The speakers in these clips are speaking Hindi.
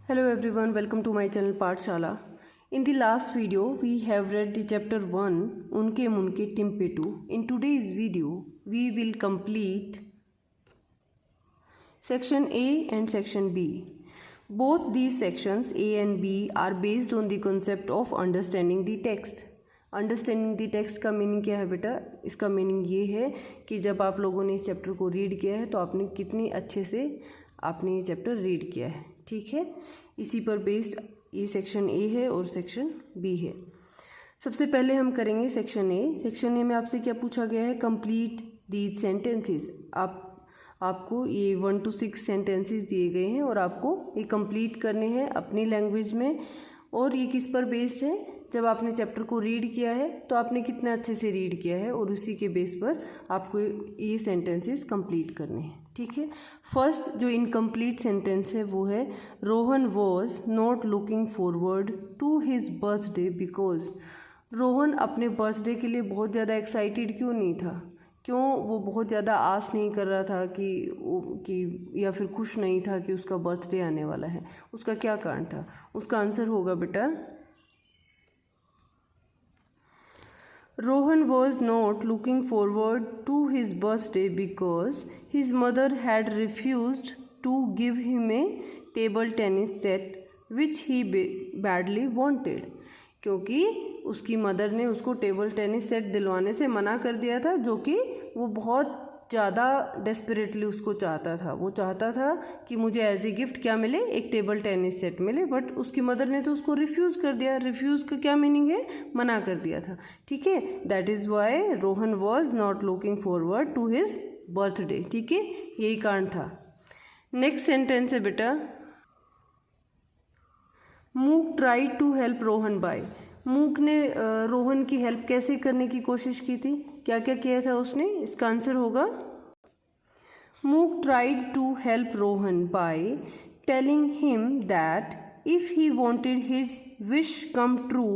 Hello everyone, welcome to my channel Pathshala. In the last video, we have read the chapter 1, Unke Munke Timpetu. In today's video, we will complete section A and section B. Both these sections A and B are based on the concept of understanding the text. Understanding the text का मीनिंग क्या है बेटा? इसका मीनिंग ये है कि जब आप लोगों ने इस चैप्टर को रीड किया है तो आपने कितनी अच्छे से आपने ये चैप्टर रीड किया है, ठीक है। इसी पर बेस्ड ये सेक्शन ए है और सेक्शन बी है। सबसे पहले हम करेंगे सेक्शन ए। सेक्शन ए में आपसे क्या पूछा गया है? Complete these sentences. आपको ये 1 to 6 सेंटेंसेस दिए गए हैं और आपको ये कंप्लीट करने हैं अपनी लैंग्वेज में। और ये किस पर बेस्ड है? जब आपने चैप्टर को रीड किया है तो आपने कितने अच्छे से रीड किया है और उसी के बेस पर आपको ये सेंटेंसेस कंप्लीट करने हैं, ठीक है। फर्स्ट जो इनकम्प्लीट सेंटेंस है वो है Rohan was not looking forward to his birthday because. Rohan अपने बर्थडे के लिए बहुत ज़्यादा एक्साइटेड क्यों नहीं था? क्यों वो बहुत ज़्यादा आस नहीं कर रहा था कि या फिर खुश नहीं था कि उसका बर्थडे आने वाला है? उसका क्या कारण था? उसका आंसर होगा बेटा, Rohan was not looking forward to his birthday because his mother had refused to give him a table tennis set which he badly wanted. क्योंकि उसकी मदर ने उसको टेबल टेनिस सेट दिलवाने से मना कर दिया था, जो कि वो बहुत ज़्यादा डेस्परेटली उसको चाहता था। वो चाहता था कि मुझे एज ए गिफ्ट क्या मिले, एक टेबल टेनिस सेट मिले, बट उसकी मदर ने तो उसको रिफ्यूज़ कर दिया। रिफ्यूज़ का क्या मीनिंग है? मना कर दिया था, ठीक है। That is why Rohan was not looking forward to his birthday, ठीक है, यही कारण था। नेक्स्ट सेंटेंस है बेटा, Mook try to help Rohan by. Mook ने रोहन की हेल्प कैसे करने की कोशिश की थी? क्या क्या किया था उसने? इसका आंसर होगा, Mook tried to help Rohan by telling him that if he wanted his wish come true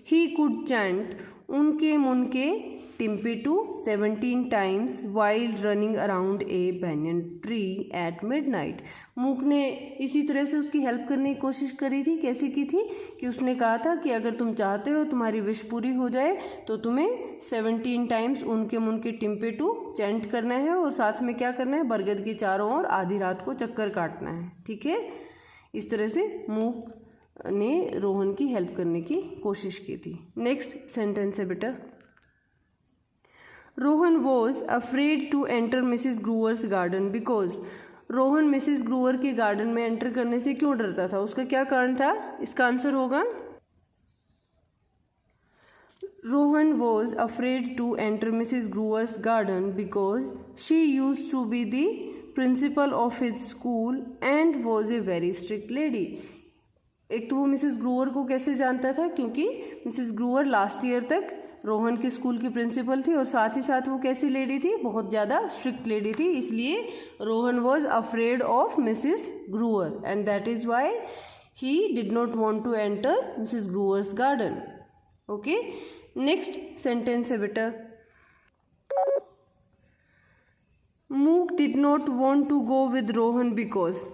he could chant उनके मुनके टिम्पेटू 17 times while running around a banyan tree at midnight। मूक ने इसी तरह से उसकी हेल्प करने की कोशिश करी थी। कैसे की थी? कि उसने कहा था कि अगर तुम चाहते हो तुम्हारी विश पूरी हो जाए तो तुम्हें 17 times उनके मुनके टिम्पेटू चैंट करना है और साथ में क्या करना है? बरगद के चारों ओर आधी रात को चक्कर काटना है, ठीक है। इस तरह से मूक ने रोहन की हेल्प करने की कोशिश की थी। नेक्स्ट सेंटेंस है बेटा, Rohan was afraid to enter Mrs Gruber's garden because. Rohan Mrs Gruber के गार्डन में एंटर करने से क्यों डरता था? उसका क्या कारण था? इसका आंसर होगा, Rohan was afraid to enter Mrs Gruber's garden because she use to be the principal of his school and was a very strict lady. एक तो वो मिसिस ग्रूअर को कैसे जानता था? क्योंकि मिसिस ग्रूअर लास्ट ईयर तक रोहन के स्कूल की प्रिंसिपल थी और साथ ही साथ वो कैसी लेडी थी? बहुत ज़्यादा स्ट्रिक्ट लेडी थी। इसलिए Rohan was afraid of Mrs Gruber and that is why he did not want to enter Mrs Gruber's garden. Okay, next sentence है बेटा, Mook did not want to go with Rohan because.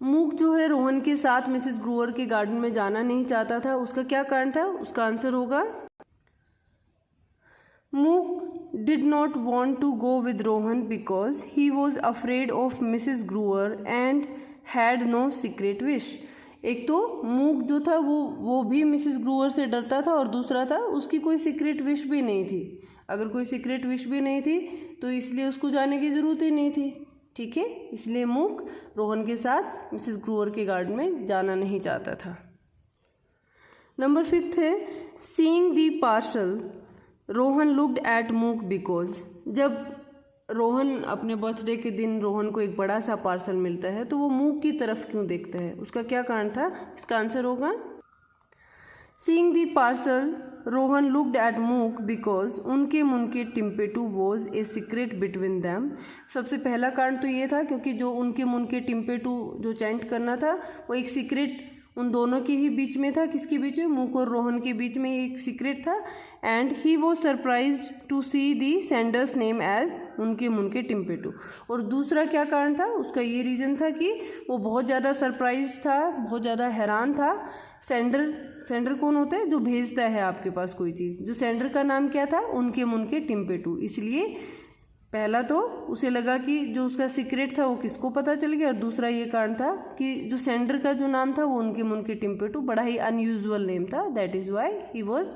Mook जो है रोहन के साथ मिसिस ग्रूअर के गार्डन में जाना नहीं चाहता था। उसका क्या कारण था? उसका आंसर होगा, मूक did not want to go with Rohan because he was afraid of Mrs. Brewer and had no secret wish। एक तो मूक जो था वो भी मिसिस ग्रूअर से डरता था और दूसरा था उसकी कोई सीक्रेट विश भी नहीं थी। अगर कोई सीक्रेट विश भी नहीं थी तो इसलिए उसको जाने की ज़रूरत ही नहीं थी, ठीक है। इसलिए मूक रोहन के साथ मिसिस ग्रूअर के गार्डन में जाना नहीं चाहता था। नंबर 5 है, seeing the parcel Rohan looked at Mook because. जब रोहन अपने बर्थडे के दिन रोहन को एक बड़ा सा पार्सल मिलता है तो वो मूक की तरफ क्यों देखता है? उसका क्या कारण था? इसका आंसर होगा, seeing the parcel Rohan looked at Mook because उनके मुनके टिम्पेटू was a secret between them. सबसे पहला कारण तो ये था क्योंकि जो उनके मुनके टिम्पेटू जो चैंट करना था वो एक सीक्रेट उन दोनों के ही बीच में था। किसके बीच में? मूक और रोहन के बीच में एक सीक्रेट था। And he was surprised to see the sender's name as उनके मुनके टिम्पेटू। और दूसरा क्या कारण था? उसका ये रीज़न था कि वो बहुत ज़्यादा सरप्राइज था, बहुत ज़्यादा हैरान था। सेंडर कौन होता है? जो भेजता है आपके पास कोई चीज़। जो सेंडर का नाम क्या था? उनके मुनके टिम्पेटू। इसलिए पहला तो उसे लगा कि जो उसका सीक्रेट था वो किसको पता चल गया, और दूसरा ये कारण था कि जो सेंडर का जो नाम था वो उनके मुनके टिम्पेटू बड़ा ही अनयूजुअल नेम था। That is why he was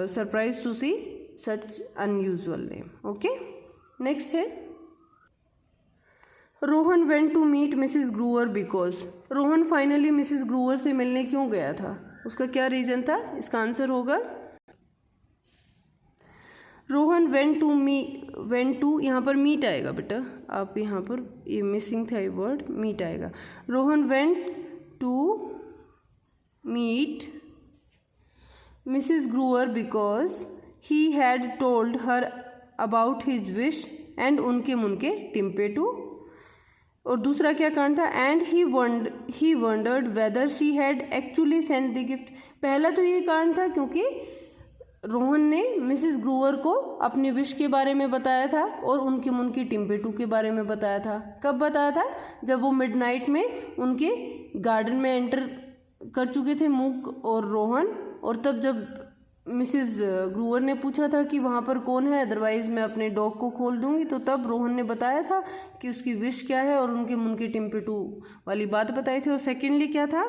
surprise to see such unusual name. Okay, next है Rohan went to meet Mrs Gruber because. Rohan finally Mrs Gruber से मिलने क्यों गया था? उसका क्या रीज़न था? इसका आंसर होगा रोहन वेंट टू यहाँ पर मीट आएगा बेटा, आप यहाँ पर ये मिसिंग था ये वर्ड, मीट आएगा। Rohan went to meet Mrs Gruber because he had told her about his wish and उनके मुनके टिम्पेटू। और दूसरा क्या कारण था? And he wondered whether she had actually send the gift. पहला तो ये कारण था क्योंकि रोहन ने मिसिस ग्रूअर को अपनी विश के बारे में बताया था और उनके मुनके टिम्पेटू के बारे में बताया था। कब बताया था? जब वो मिडनाइट में उनके गार्डन में एंटर कर चुके थे मूक और रोहन, और तब जब मिसिस ग्रूअर ने पूछा था कि वहाँ पर कौन है, अदरवाइज़ मैं अपने डॉग को खोल दूंगी, तो तब रोहन ने बताया था कि उसकी विश क्या है और उनके मुनके टिम्पेटू वाली बात बताई थी। और सेकेंडली क्या था?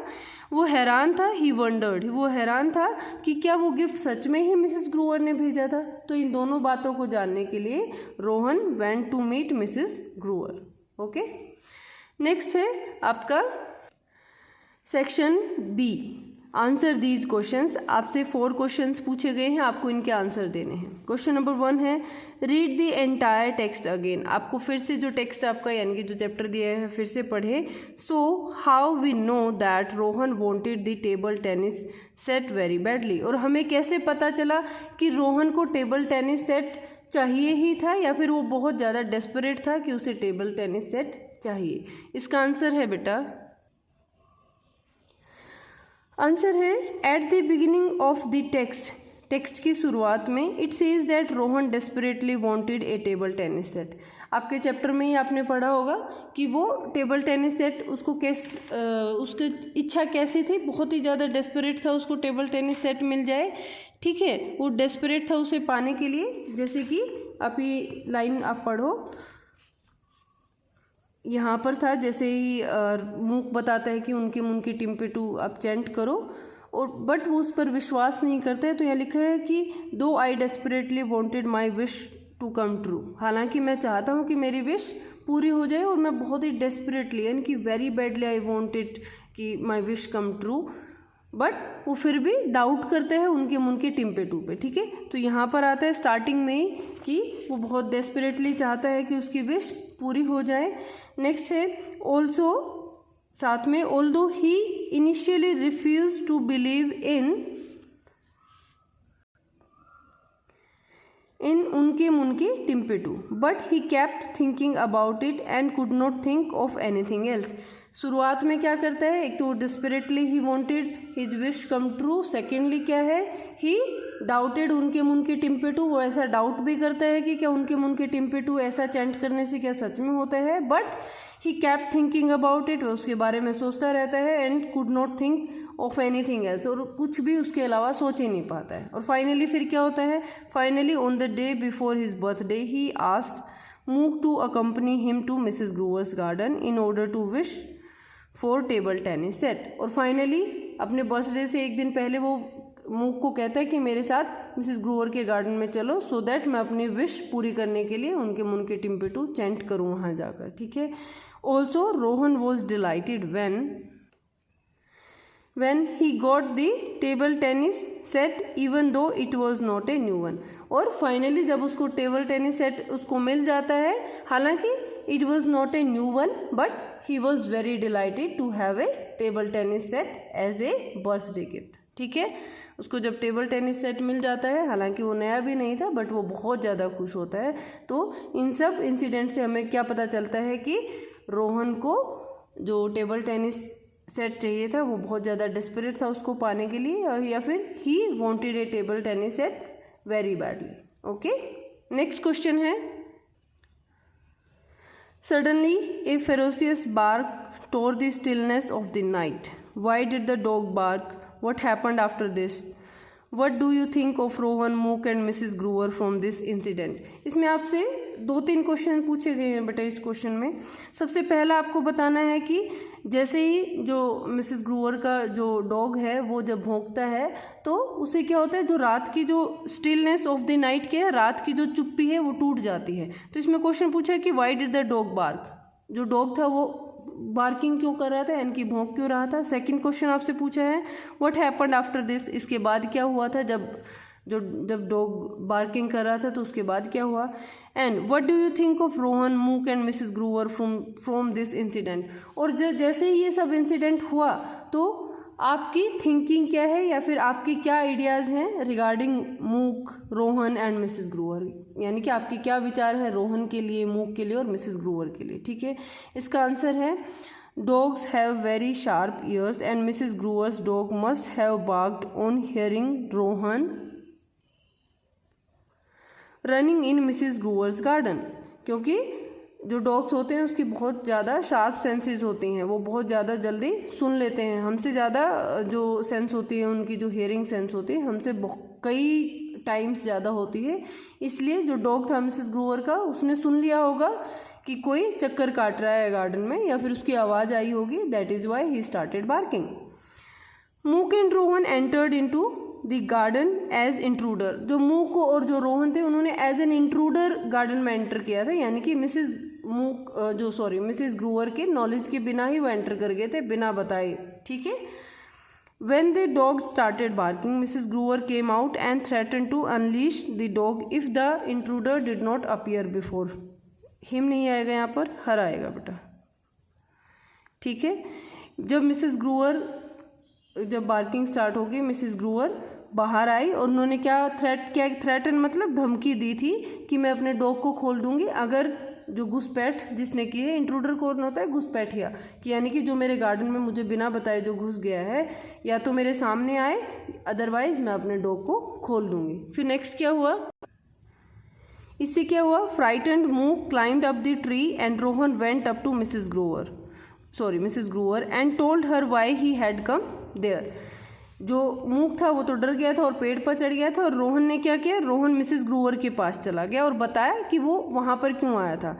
वो हैरान था, ही वंडर्ड, वो हैरान था कि क्या वो गिफ्ट सच में ही मिसिस ग्रूअर ने भेजा था। तो इन दोनों बातों को जानने के लिए Rohan went to meet Mrs Gruber. Okay, next है आपका section B, answer these questions. आपसे 4 क्वेश्चंस पूछे गए हैं, आपको इनके आंसर देने हैं। क्वेश्चन नंबर 1 है read the entire text again. आपको फिर से जो टेक्स्ट आपका यानी कि जो चैप्टर दिया है फिर से पढ़े। So how we know that Rohan wanted the table tennis set very badly. और हमें कैसे पता चला कि रोहन को टेबल टेनिस सेट चाहिए ही था या फिर वो बहुत ज़्यादा डेस्परेट था कि उसे टेबल टेनिस सेट चाहिए। इसका आंसर है बेटा, आंसर है at the beginning of the text की शुरुआत में it says that Rohan desperately wanted A table tennis set. आपके चैप्टर में ही आपने पढ़ा होगा कि वो टेबल टेनिस सेट उसको उसकी इच्छा कैसी थी, बहुत ही ज़्यादा डेस्परेट था उसको टेबल टेनिस सेट मिल जाए। ठीक है, वो डेस्परेट था उसे पाने के लिए। जैसे कि आप ये लाइन आप पढ़ो, यहाँ पर था जैसे ही मूक बताता है कि उनके मुनके टिम्पेटू आप चैंट करो, और बट वो उस पर विश्वास नहीं करते हैं। तो यहाँ लिखा है कि though I desperately wanted my wish to come true. हालांकि मैं चाहता हूँ कि मेरी विश पूरी हो जाए और मैं बहुत ही डेस्परेटली यानी कि वेरी बैडली आई वॉन्टेड कि my wish come true, but वो फिर भी डाउट करते हैं उनके मुनके टिम्पेटू पे। ठीक है, तो यहाँ पर आता है स्टार्टिंग में ही कि वो बहुत डेस्परेटली चाहता है कि उसकी विश पूरी हो जाए। नेक्स्ट है ऑल्सो, साथ में although he initially refuse to believe in उनके मुनके टिम्पेटू, but he kept thinking about it and could not think of anything else. शुरुआत में क्या करता है, एक तो desperately he wanted his wish come true, secondly क्या है, ही डाउटेड उनके मुनके टिम्पेटू, वो ऐसा डाउट भी करता है कि क्या उनके मुनके टिम्पेटू ऐसा चैंट करने से क्या सच में होता है, but he kept thinking about it, उसके बारे में सोचता रहता है, and could not think of anything else, और कुछ भी उसके अलावा सोच ही नहीं पाता है। और फाइनली फिर क्या होता है, finally on the day before his birthday he asked Mook to accompany him to Mrs Gruber's garden in order to wish for table tennis set. और फाइनली अपने बर्थडे से एक दिन पहले वो मूक को कहता है कि मेरे साथ मिसेस ग्रूअर के गार्डन में चलो, सो दैट मैं अपनी विश पूरी करने के लिए उनके मुनके टिम्पेटू चैंट करूँ वहाँ जाकर। ठीक है, also Rohan was dilated when he got the table tennis set even though it was not a new one। और फाइनली जब उसको टेबल टेनिस सेट उसको मिल जाता है, हालांकि it was not a new one but he was very delighted to have a table tennis set as a birthday gift। ठीक है, उसको जब टेबल टेनिस सेट मिल जाता है, हालांकि वो नया भी नहीं था बट वो बहुत ज़्यादा खुश होता है। तो इन सब इंसिडेंट से हमें क्या पता चलता है कि रोहन को जो टेबल टेनिस सेट चाहिए था, वो बहुत ज़्यादा डेस्परेट था उसको पाने के लिए, या फिर he wanted a table tennis set very badly. Okay, next question है, suddenly a ferocious bark tore the stillness of the night. Why did the dog bark? What happened after this? What do you think of Rohan, Mook and Mrs. Groover from this incident? इसमें आपसे 2-3 क्वेश्चन पूछे गए हैं बेटा इस क्वेश्चन में। सबसे पहला आपको बताना है कि जैसे ही जो मिसेस ग्रूवर का जो डॉग है वो जब भौंकता है तो उसे क्या होता है, जो रात की जो स्टिलनेस ऑफ द नाइट के, रात की जो चुप्पी है वो टूट जाती है। तो इसमें क्वेश्चन पूछा है कि why did the dog bark, जो डॉग था वो बार्किंग क्यों कर रहा था, यानी कि भौंक क्यों रहा था। सेकंड क्वेश्चन आपसे पूछा है व्हाट हैपेंड आफ्टर दिस, इसके बाद क्या हुआ था, जब डॉग बार्किंग कर रहा था तो उसके बाद क्या हुआ। And what do you think of Rohan, Mook and Mrs Grover from this incident, और जैसे ही ये सब इंसिडेंट हुआ तो आपकी थिंकिंग क्या है या फिर आपकी क्या आइडियाज़ हैं रिगार्डिंग मूक, रोहन एंड मिसेस ग्रूवर, यानी कि आपके क्या विचार है रोहन के लिए, मूक के लिए और मिसेस ग्रूवर के लिए। ठीक है, इसका आंसर है dogs have very sharp ears and Mrs Grover's dog must have barked on hearing Rohan running in Mrs Grover's garden, क्योंकि जो डॉग्स होते हैं उसकी बहुत ज़्यादा शार्प सेंसेस होती हैं, वो बहुत ज़्यादा जल्दी सुन लेते हैं, हमसे ज़्यादा जो सेंस होती है उनकी जो हियरिंग सेंस होती है हमसे कई टाइम्स ज़्यादा होती है। इसलिए जो डॉग था मिसेस ग्रूवर का, उसने सुन लिया होगा कि कोई चक्कर काट रहा है गार्डन में, या फिर उसकी आवाज़ आई होगी, that is why he started barking. Mook and Rohan entered into the garden as intruder, जो मूक और जो रोहन थे उन्होंने एज एन इंट्रूडर गार्डन में एंटर किया था, यानी कि मिसेस ग्रूवर के नॉलेज के बिना ही वो एंटर कर गए थे, बिना बताए। ठीक है, when the dog started barking, Mrs. Groover came out and threatened to unleash the dog if the intruder did not appear before. Him नहीं आएगा यहाँ पर, हर आएगा बेटा। ठीक है, जब मिसेस ग्रूवर जब बार्किंग स्टार्ट हो गई, मिसेस ग्रूवर बाहर आई और उन्होंने क्या थ्रेटन मतलब धमकी दी थी कि मैं अपने डॉग को खोल दूंगी अगर जो घुसपैठ जिसने की है, इंट्रूडर कौन होता है, घुसपैठिया, कि यानी कि जो मेरे गार्डन में मुझे बिना बताए जो घुस गया है, या तो मेरे सामने आए, अदरवाइज मैं अपने डॉग को खोल दूंगी। फिर नेक्स्ट क्या हुआ, इससे क्या हुआ, frightened Mook climbed up the tree and Rohan went up to Mrs Grover and told her why he had come there. जो मूक था वो तो डर गया था और पेड़ पर चढ़ गया था, और रोहन ने क्या किया, रोहन मिसेस ग्रूवर के पास चला गया और बताया कि वो वहाँ पर क्यों आया था।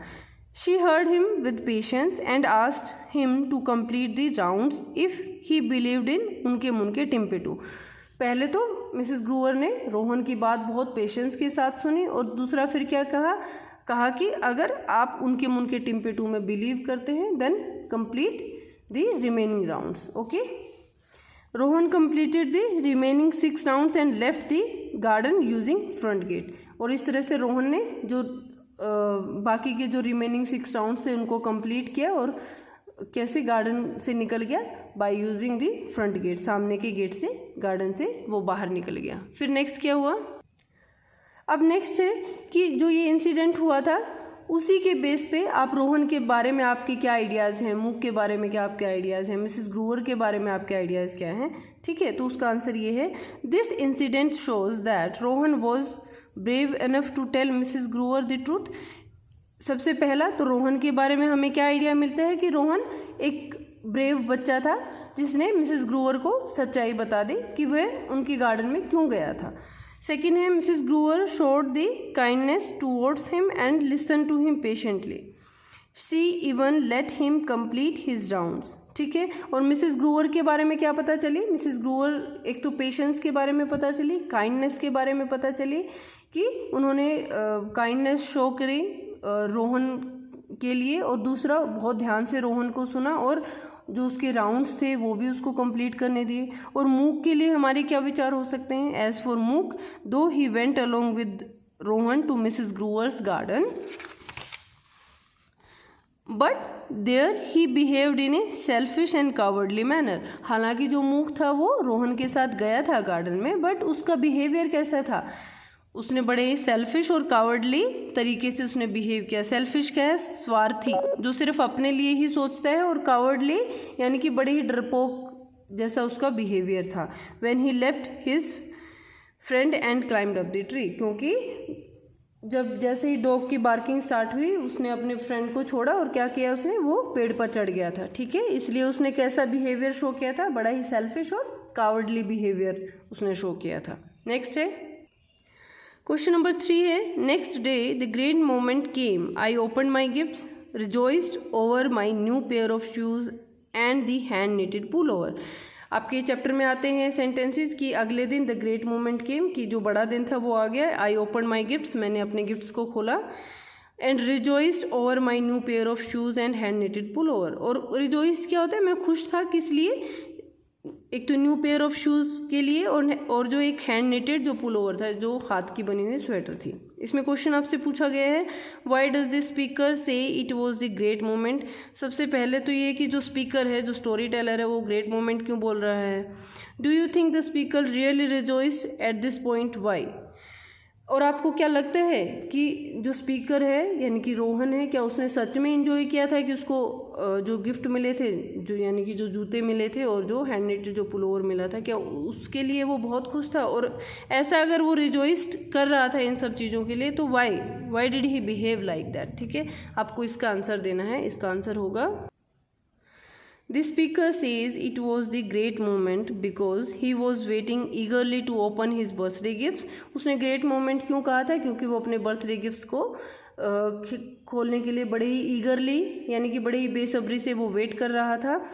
She heard him with patience and asked him to complete the rounds if he believed in उनके मुनके टिम्पेटू। पहले तो मिसेस ग्रूवर ने रोहन की बात बहुत पेशेंस के साथ सुनी, और दूसरा फिर क्या कहा कि अगर आप उनके मुनके टिम्पेटू में बिलीव करते हैं then complete the remaining rounds. Okay, Rohan completed the remaining 6 rounds and left the garden using front gate। और इस तरह से रोहन ने जो बाकी के जो रिमेनिंग 6 राउंड्स थे उनको कंप्लीट किया, और कैसे गार्डन से निकल गया, by using the front gate, सामने के गेट से गार्डन से वो बाहर निकल गया। फिर नेक्स्ट क्या हुआ, अब नेक्स्ट है कि जो ये इंसिडेंट हुआ था उसी के बेस पे आप रोहन के बारे में आपके क्या आइडियाज़ हैं, मूक के बारे में क्या आपके आइडियाज़ हैं, मिसेस ग्रूवर के बारे में आपके आइडियाज़ क्या हैं। ठीक है, तो उसका आंसर ये है, this incident shows that Rohan was brave enough to tell Mrs Grover the truth. सबसे पहला तो रोहन के बारे में हमें क्या आइडिया मिलता है कि रोहन एक ब्रेव बच्चा था जिसने मिसेस ग्रूवर को सच्चाई बता दी कि वह उनके गार्डन में क्यों गया था। सेकेंड है, Mrs Grover showed the kindness towards him and listen to him patiently, she even let him complete his rounds. ठीक है, और मिसेस ग्रूवर के बारे में क्या पता चली, मिसेस ग्रूवर एक तो पेशेंस के बारे में पता चली, काइंडनेस के बारे में पता चली कि उन्होंने काइंडनेस शो करी रोहन के लिए, और दूसरा बहुत ध्यान से रोहन को सुना और जो उसके राउंड्स थे वो भी उसको कंप्लीट करने दिए। और मूक के लिए हमारे क्या विचार हो सकते हैं, as for Mook though he went along with Rohan to Mrs Grover's garden but there he behaved in a selfish and cowardly manner. हालांकि जो मूक था वो रोहन के साथ गया था गार्डन में, बट उसका बिहेवियर कैसा था, उसने बड़े ही सेल्फिश और कावर्डली तरीके से उसने बिहेव किया। सेल्फिश क्या है? स्वार्थी, जो सिर्फ अपने लिए ही सोचता है, और कावर्डली यानी कि बड़े ही डरपोक जैसा उसका बिहेवियर था। When he left his friend and climbed up the tree, क्योंकि जब जैसे ही डॉग की बार्किंग स्टार्ट हुई उसने अपने फ्रेंड को छोड़ा और क्या किया उसने, वो पेड़ पर चढ़ गया था। ठीक है, इसलिए उसने कैसा बिहेवियर शो किया था? बड़ा ही सेल्फिश और कावर्डली बिहेवियर उसने शो किया था। नेक्स्ट है क्वेश्चन नंबर 3 है, next day the great moment came, I open my gifts, rejoiced over my new pair of shoes and the hand knitted pullover. आपके चैप्टर में आते हैं सेंटेंसेस कि अगले दिन द ग्रेट मोमेंट केम, कि जो बड़ा दिन था वो आ गया। आई ओपन माई गिफ्ट्स, मैंने अपने गिफ्ट्स को खोला। And rejoiced over my new pair of shoes and hand knitted pullover. और रिजॉइस्ड क्या होता है? मैं खुश था, किस लिए? एक तो न्यू पेयर ऑफ शूज़ के लिए, और जो एक हैंड निटेड जो पुल ओवर था, जो हाथ की बनी हुई स्वेटर थी। इसमें क्वेश्चन आपसे पूछा गया है, व्हाई डज द स्पीकर से it was the great moment. सबसे पहले तो ये कि जो स्पीकर है, जो स्टोरी टेलर है, वो ग्रेट मोमेंट क्यों बोल रहा है। Do you think the speaker really rejoiced at this point, why. और आपको क्या लगता है कि जो स्पीकर है यानी कि रोहन है, क्या उसने सच में एंजॉय किया था कि उसको जो गिफ्ट मिले थे, जो यानी कि जो जूते मिले थे और जो हैंड निटेड जो पुलोवर मिला था, क्या उसके लिए वो बहुत खुश था? और ऐसा अगर वो रिजॉइस्ड कर रहा था इन सब चीज़ों के लिए, तो why did he behave like that. ठीक है, आपको इसका आंसर देना है। इसका आंसर होगा, The speaker says it was the great moment because he was waiting eagerly to open his birthday gifts. उसने great moment क्यों कहा था? क्योंकि वो अपने बर्थडे गिफ्ट्स को खोलने के लिए बड़े ही ईगरली यानी कि बड़े ही बेसब्री से वो वेट कर रहा था।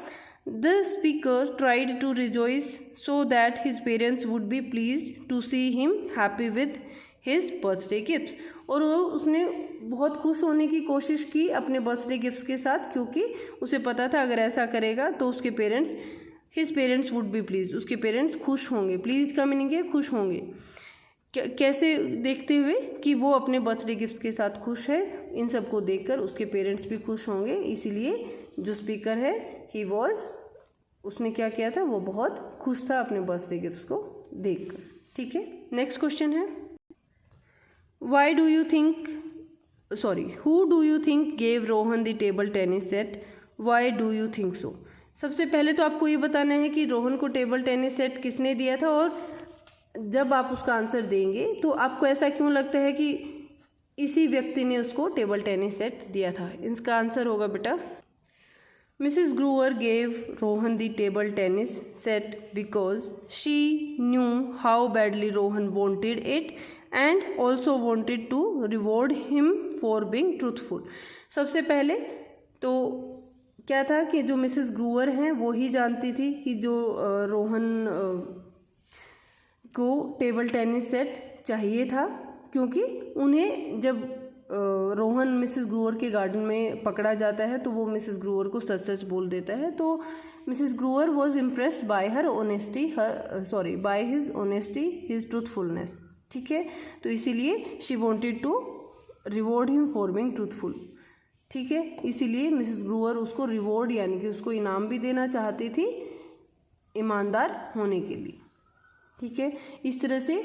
The speaker tried to rejoice so that his parents would be pleased to see him happy with his birthday gifts. और वो उसने बहुत खुश होने की कोशिश की अपने बर्थडे गिफ्ट्स के साथ, क्योंकि उसे पता था अगर ऐसा करेगा तो उसके parents, his parents would be please, उसके पेरेंट्स खुश होंगे। प्लीज का मीनिंग है खुश होंगे। कैसे देखते हुए कि वो अपने बर्थडे गिफ्ट्स के साथ खुश है, इन सबको देखकर उसके पेरेंट्स भी खुश होंगे। इसीलिए जो स्पीकर है ही वॉज, उसने क्या किया था? वो बहुत खुश था अपने बर्थडे गिफ्ट्स को देखकर। ठीक है, नेक्स्ट क्वेश्चन है, who do you think gave Rohan the table tennis set? Why do you think so? सबसे पहले तो आपको ये बताना है कि रोहन को टेबल टेनिस सेट किसने दिया था, और जब आप उसका आंसर देंगे तो आपको ऐसा क्यों लगता है कि इसी व्यक्ति ने उसको टेबल टेनिस सेट दिया था। इसका आंसर होगा बेटा, Mrs. Gruer gave Rohan the table tennis set because she knew how badly Rohan wanted it and also wanted to reward him for being truthful. सबसे पहले तो क्या था कि जो मिसेस ग्रूअर हैं वो ही जानती थी कि जो रोहन को टेबल टेनिस सेट चाहिए था, क्योंकि उन्हें जब रोहन मिसेस ग्रूअर के गार्डन में पकड़ा जाता है तो वो मिसेस ग्रूअर को सच सच बोल देता है। तो Mrs Gruer was impressed by her honesty, by his honesty, his truthfulness. ठीक है, तो इसीलिए she wanted to reward him for being truthful. ठीक है, इसीलिए मिसेस ग्रूअर उसको रिवॉर्ड यानी कि उसको इनाम भी देना चाहती थी ईमानदार होने के लिए। ठीक है, इस तरह से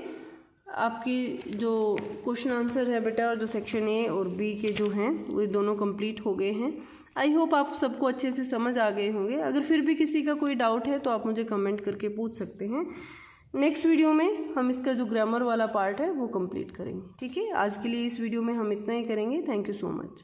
आपकी जो क्वेश्चन आंसर है बेटा, और जो सेक्शन ए और बी के जो हैं वो दोनों कंप्लीट हो गए हैं। आई होप आप सबको अच्छे से समझ आ गए होंगे। अगर फिर भी किसी का कोई डाउट है तो आप मुझे कमेंट करके पूछ सकते हैं। नेक्स्ट वीडियो में हम इसका जो ग्रामर वाला पार्ट है वो कंप्लीट करेंगे। ठीक है, आज के लिए इस वीडियो में हम इतना ही करेंगे। Thank you so much.